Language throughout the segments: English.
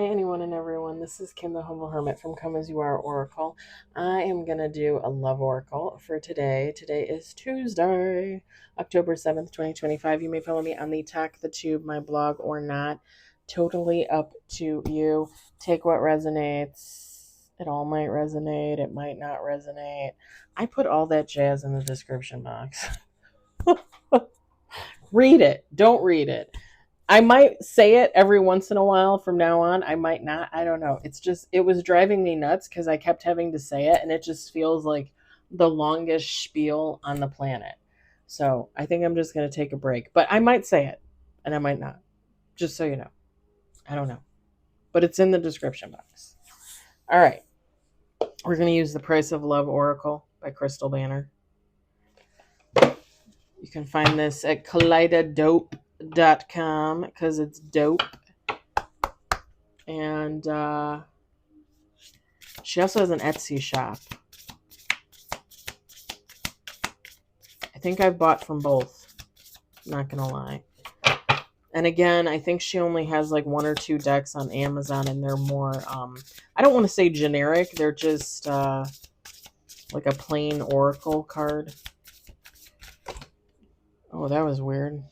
anyone and everyone. This is Kim the Humble Hermit from Come As You Are Oracle. I am going to do a love oracle for today. Today is Tuesday, October 7th, 2025. You may follow me on the Talk the Tube, my blog, or not. Totally up to you. Take what resonates. It all might resonate. It might not resonate. I put all that jazz in the description box. Read it. Don't read it. I might say it every once in a while from now on. I might not. I don't know. It was driving me nuts because I kept having to say it, and it just feels like the longest spiel on the planet. So I think I'm just going to take a break. But I might say it, and I might not. Just so you know. I don't know. But it's in the description box. All right. We're going to use The Price of Love Oracle by Crystal Banner. You can find this at kaleidadope.com because it's dope. And she also has an Etsy shop. I think I've bought from both. Not going to lie. And again, I think she only has like 1 or 2 decks on Amazon, and they're more, I don't want to say generic. They're just like a plain oracle card. Oh, that was weird.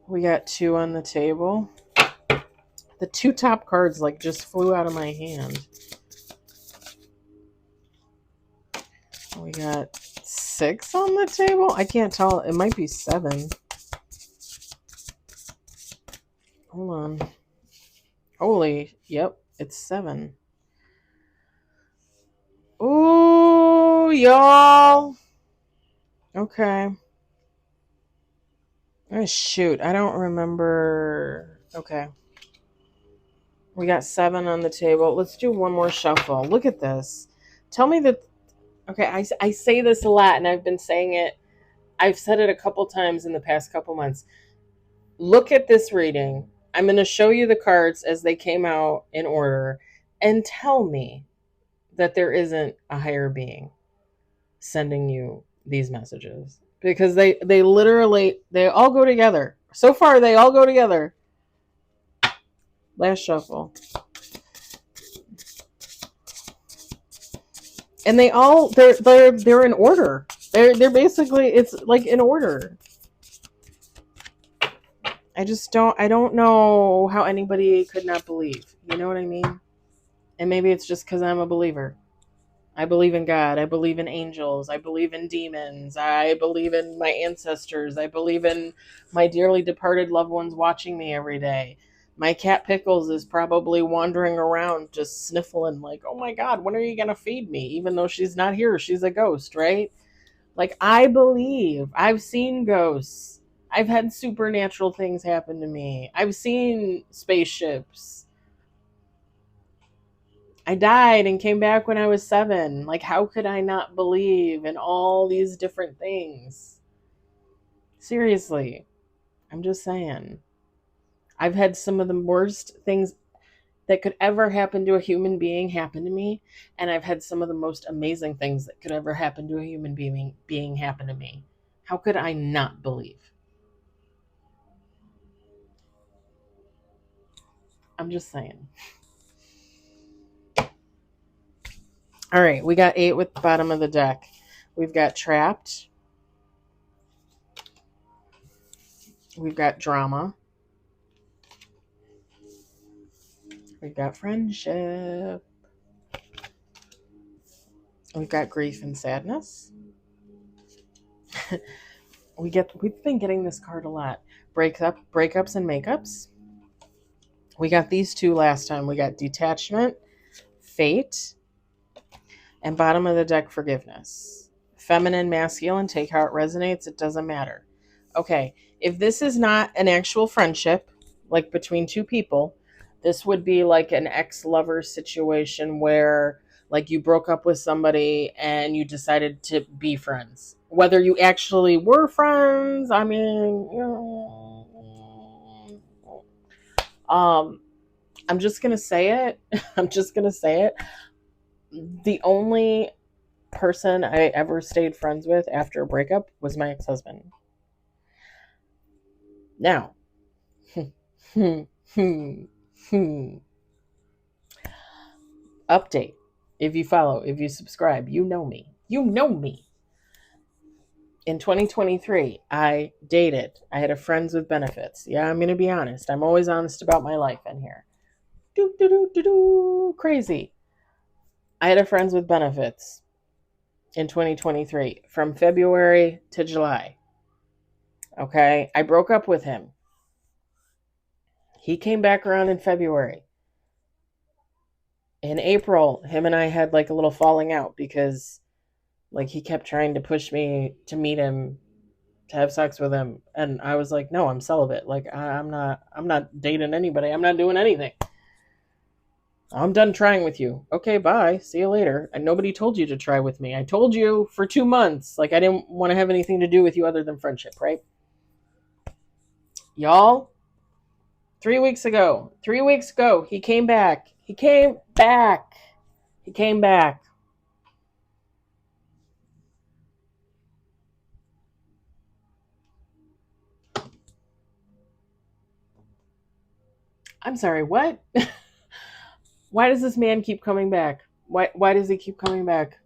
We got 2 on the table. The 2 top cards like just flew out of my hand. We got 6 on the table. I can't tell. It might be 7. Hold on. Holy, yep, it's 7. Ooh, y'all. Okay. Oh, shoot. I don't remember. Okay. We got 7 on the table. Let's do one more shuffle. Look at this. Tell me that. Okay, I say this a lot, and I've been saying it. I've said it a couple times in the past couple months. Look at this reading. I'm going to show you the cards as they came out in order, and tell me that there isn't a higher being sending you these messages, because they literally, they all go together. So far, they all go together. Last shuffle. And they're in order. They're basically, it's like in order. I don't know how anybody could not believe. You know what I mean? And maybe it's just because I'm a believer. I believe in God. I believe in angels. I believe in demons. I believe in my ancestors. I believe in my dearly departed loved ones watching me every day. My cat Pickles is probably wandering around just sniffling like, oh my God, when are you going to feed me? Even though she's not here, she's a ghost, right? Like, I believe. I've seen ghosts. I've had supernatural things happen to me. I've seen spaceships. I died and came back when I was 7. Like, how could I not believe in all these different things? Seriously. I'm just saying. I've had some of the worst things that could ever happen to a human being happen to me, and I've had some of the most amazing things that could ever happen to a human being happen to me. How could I not believe? I'm just saying. All right, we got 8 with the bottom of the deck. We've got trapped. We've got drama. We've got friendship. We've got grief and sadness. We've been getting this card a lot. Breakups and makeups. We got these 2 last time. We got detachment, fate, and bottom of the deck, forgiveness. Feminine, masculine, take how it resonates. It doesn't matter. Okay, if this is not an actual friendship, like between 2 people, this would be like an ex-lover situation where like you broke up with somebody and you decided to be friends. Whether you actually were friends, I mean, I'm just going to say it. I'm just going to say it. The only person I ever stayed friends with after a breakup was my ex-husband. Now, Update. If you follow, if you subscribe, you know me. You know me. In 2023, I dated. I had a friends with benefits. Yeah, I'm going to be honest. I'm always honest about my life in here. Do, do, do, do, do. Crazy. I had a friends with benefits in 2023 from February to July. Okay. I broke up with him. He came back around in February. In April, him and I had like a little falling out because like he kept trying to push me to meet him, to have sex with him, and I was like, no, I'm celibate. Like I'm not dating anybody. I'm not doing anything. I'm done trying with you. Okay, bye. See you later. And nobody told you to try with me. I told you for 2 months. Like I didn't want to have anything to do with you other than friendship, right? Y'all, 3 weeks ago, he came back. He came back. He came back. I'm sorry, what? Why does this man keep coming back? Why does he keep coming back?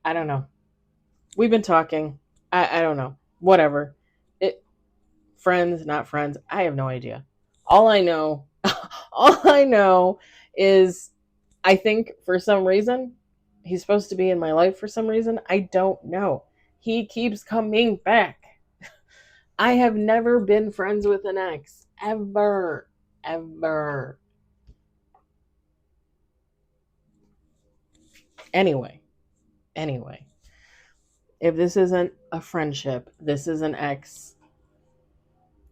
I don't know. We've been talking. I don't know. Whatever. It friends, not friends. I have no idea. All I know all I know is I think for some reason he's supposed to be in my life for some reason. I don't know. He keeps coming back. I have never been friends with an ex. Ever. Ever. Anyway. Anyway. If this isn't a friendship, this is an ex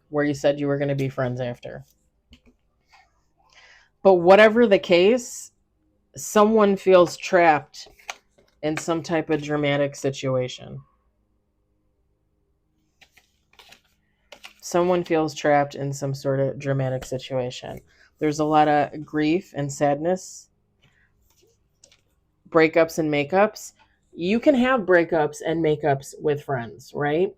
where you said you were going to be friends after. But whatever the case, someone feels trapped in some type of dramatic situation. Someone feels trapped in some sort of dramatic situation. There's a lot of grief and sadness, breakups and makeups. You can have breakups and makeups with friends, right?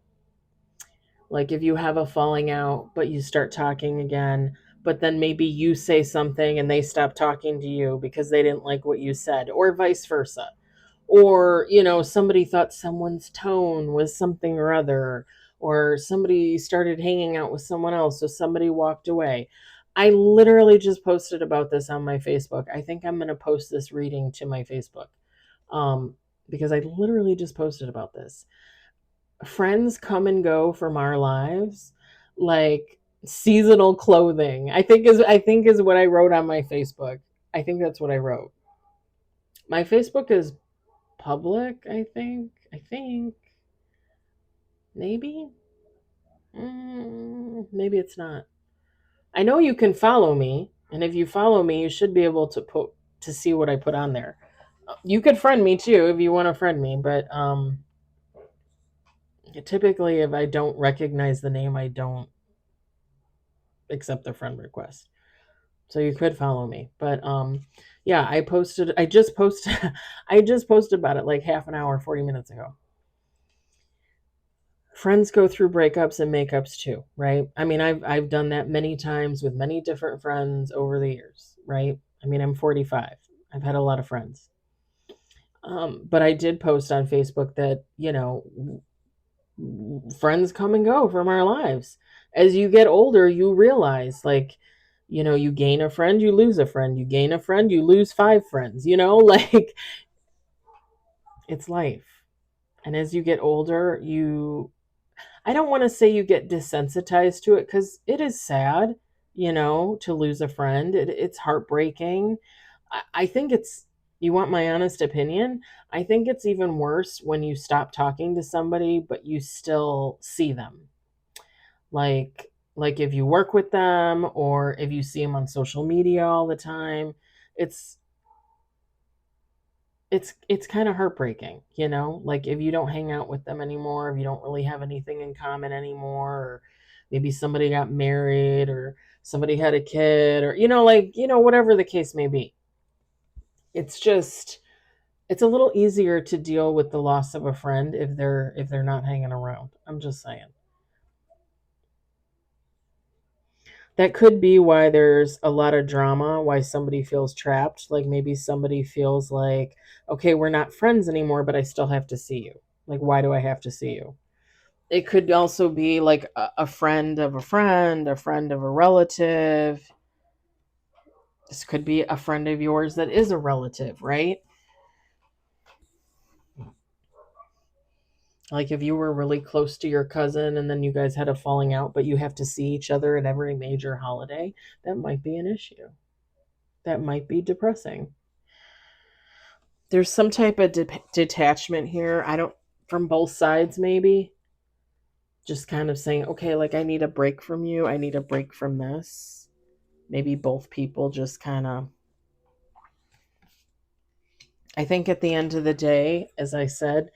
Like if you have a falling out, but you start talking again, but then maybe you say something and they stop talking to you because they didn't like what you said, or vice versa. Or, somebody thought someone's tone was something or other, or somebody started hanging out with someone else, so somebody walked away. I literally just posted about this on my Facebook. I think I'm going to post this reading to my Facebook because I literally just posted about this. Friends come and go from our lives like seasonal clothing. I think is what I wrote on my Facebook. I think that's what I wrote. My Facebook is public, I think maybe maybe it's not. I know you can follow me, and if you follow me you should be able to see what I put on there. You could friend me too if you want to friend me, but typically if I don't recognize the name I don't accept the friend request. So you could follow me, but yeah, I just posted I just posted about it like half an hour 40 minutes ago. Friends go through breakups and makeups too, right? I mean, I've done that many times with many different friends over the years, right? I mean, I'm 45. I've had a lot of friends. But I did post on Facebook that, friends come and go from our lives. As you get older, you realize like, you gain a friend, you lose a friend, you gain a friend, you lose 5 friends, like it's life. And as you get older, I don't want to say you get desensitized to it because it is sad, to lose a friend. It's heartbreaking. I think you want my honest opinion? I think it's even worse when you stop talking to somebody, but you still see them. Like if you work with them or if you see them on social media all the time, it's it's kind of heartbreaking, like if you don't hang out with them anymore, if you don't really have anything in common anymore, or maybe somebody got married or somebody had a kid, or whatever the case may be. It's a little easier to deal with the loss of a friend if they're not hanging around. I'm just saying. That could be why there's a lot of drama, why somebody feels trapped. Like maybe somebody feels like, okay, we're not friends anymore, but I still have to see you. Like, why do I have to see you? It could also be like a friend of a friend, a friend of a relative. This could be a friend of yours that is a relative, right? Like if you were really close to your cousin and then you guys had a falling out, but you have to see each other at every major holiday, that might be an issue. That might be depressing. There's some type of detachment here. I don't, from both sides, maybe. Just kind of saying, okay, like I need a break from you. I need a break from this. Maybe both people just kind of, I think at the end of the day, as I said,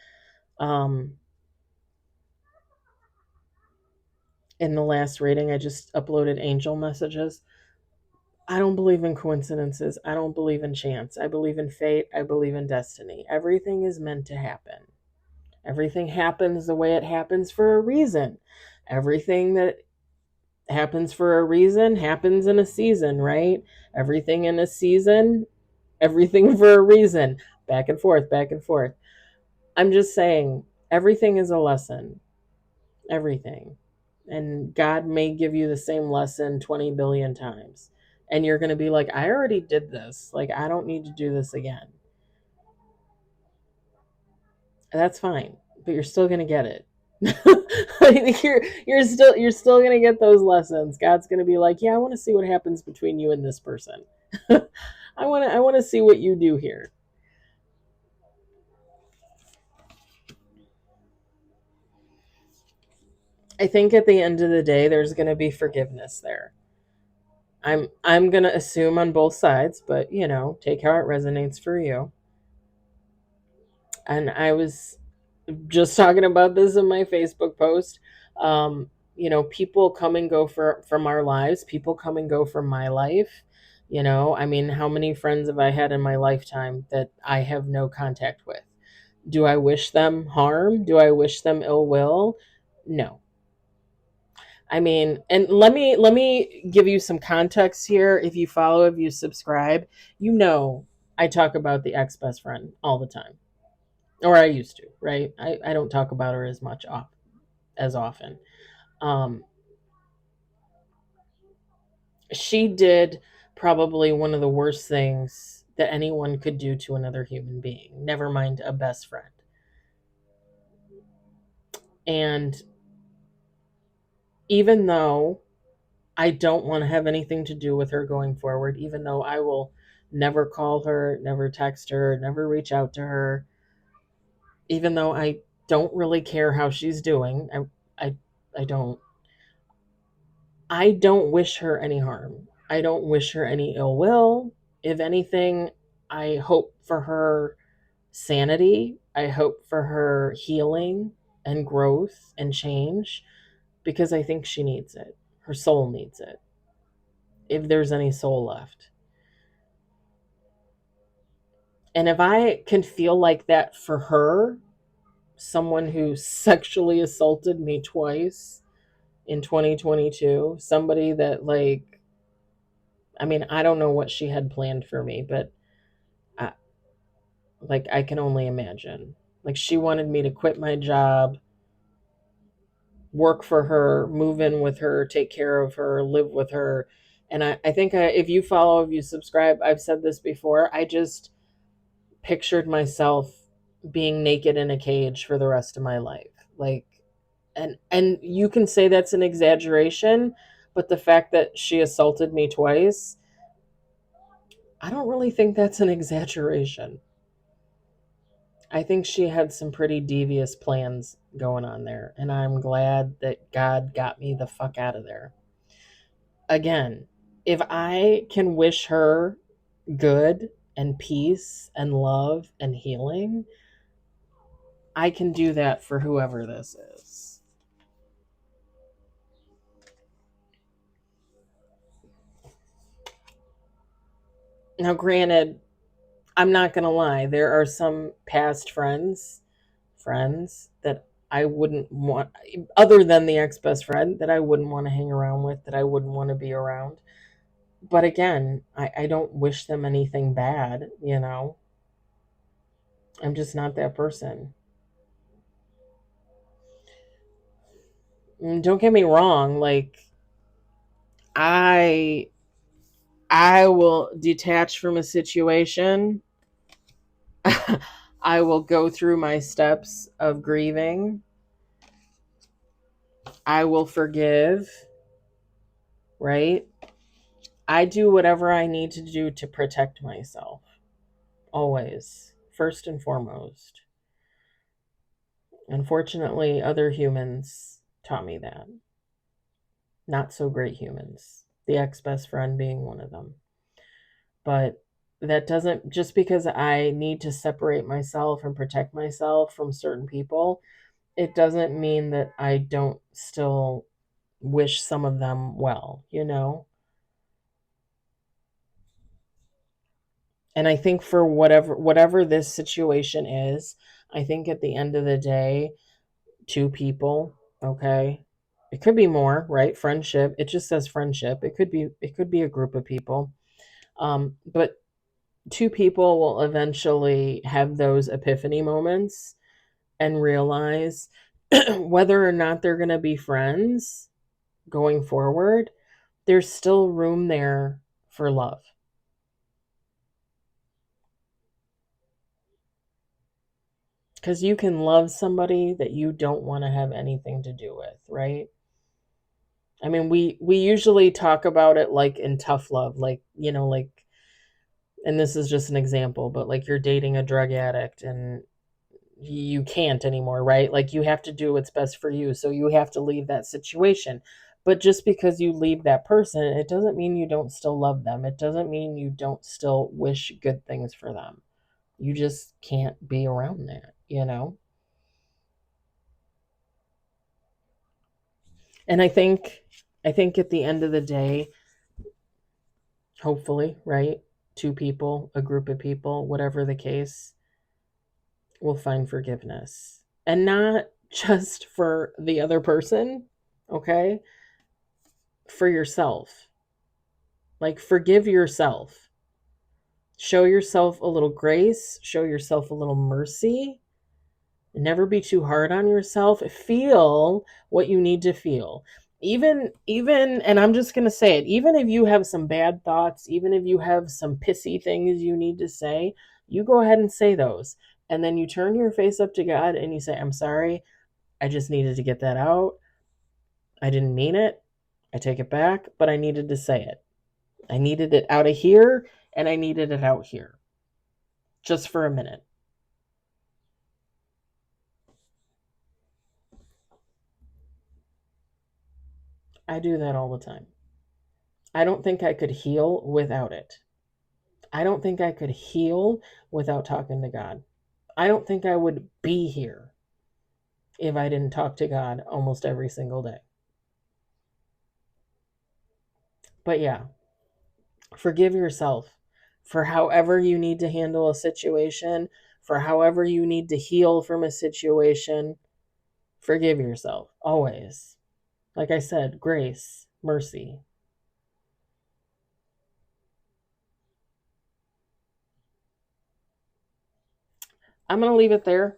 um, in the last reading, I just uploaded angel messages. I don't believe in coincidences. I don't believe in chance. I believe in fate. I believe in destiny. Everything is meant to happen. Everything happens the way it happens for a reason. Everything that happens for a reason happens in a season, right? Everything in a season, everything for a reason. Back and forth, back and forth. I'm just saying, everything is a lesson. Everything. And God may give you the same lesson 20 billion times. And you're going to be like, I already did this. Like, I don't need to do this again. And that's fine, but you're still going to get it. you're still going to get those lessons. God's going to be like, yeah, I want to see what happens between you and this person. I want to see what you do here. I think at the end of the day there's going to be forgiveness there. I'm going to assume on both sides, but take how it resonates for you. And I was just talking about this in my Facebook post. People come and go from our lives. People come and go from my life. I mean, how many friends have I had in my lifetime that I have no contact with? Do I wish them harm? Do I wish them ill will? No. I mean, and let me give you some context here. If you follow, if you subscribe, I talk about the ex best friend all the time, or I used to, right? I don't talk about her as much as often. Um, she did probably one of the worst things that anyone could do to another human being, never mind a best friend. And even though I don't want to have anything to do with her going forward, even though I will never call her, never text her, never reach out to her, even though I don't really care how she's doing, I, I don't. I don't wish her any harm. I don't wish her any ill will. If anything, I hope for her sanity. I hope for her healing and growth and change because I think she needs it. Her soul needs it. If there's any soul left. And if I can feel like that for her, someone who sexually assaulted me twice in 2022, somebody that, like, I mean, I don't know what she had planned for me, but I, like, I can only imagine. Like, she wanted me to quit my job, work for her, move in with her, take care of her, live with her. And I think if you follow, if you subscribe, I've said this before, I just pictured myself being naked in a cage for the rest of my life. Like, and you can say that's an exaggeration, but the fact that she assaulted me twice, I don't really think that's an exaggeration. I think she had some pretty devious plans going on there, and I'm glad that God got me the fuck out of there. Again, if I can wish her good and peace and love and healing, I can do that for whoever this is. Now, granted, I'm not going to lie, there are some past friends that I wouldn't want, other than the ex best friend, that I wouldn't want to hang around with, that I wouldn't want to be around. But again, I don't wish them anything bad, you know? I'm just not that person. Don't get me wrong, like, I I will detach from a situation. I will go through my steps of grieving. I will forgive, right? I do whatever I need to do to protect myself. Always. First and foremost. Unfortunately, other humans taught me that. Not so great humans. The ex best friend being one of them. But that doesn't, just because I need to separate myself and protect myself from certain people, it doesn't mean that I don't still wish some of them well, you know? And I think for whatever this situation is, I think at the end of the day, two people, okay? It could be more, right? Friendship. It just says friendship. It could be a group of people. But two people will eventually have those epiphany moments and realize whether or not they're going to be friends going forward, there's still room there for love. Because you can love somebody that you don't want to have anything to do with, right? I mean, we usually talk about it like in tough love, like, you know, like, and this is just an example, but like you're dating a drug addict and you can't anymore, right? Like you have to do what's best for you. So you have to leave that situation. But just because you leave that person, it doesn't mean you don't still love them. It doesn't mean you don't still wish good things for them. You just can't be around that, you know? And I think at the end of the day, hopefully, right? Two people, a group of people, whatever the case, will find forgiveness. And not just for the other person, okay? For yourself. Like, forgive yourself. Show yourself a little grace, show yourself a little mercy. Never be too hard on yourself. Feel what you need to feel. Even and I'm just going to say it, even if you have some bad thoughts, even if you have some pissy things you need to say, you go ahead and say those. And then you turn your face up to God and you say, "I'm sorry. I just needed to get that out. I didn't mean it. I take it back, but I needed to say it. I needed it out of here and I needed it out here just for a minute." I do that all the time. I don't think I could heal without it. I don't think I could heal without talking to God. I don't think I would be here if I didn't talk to God almost every single day. But yeah, forgive yourself for however you need to handle a situation, for however you need to heal from a situation. Forgive yourself always. Like I said, grace, mercy. I'm going to leave it there.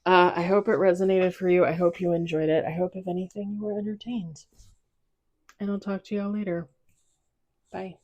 I hope it resonated for you. I hope you enjoyed it. I hope, if anything, you were entertained. And I'll talk to y'all later. Bye.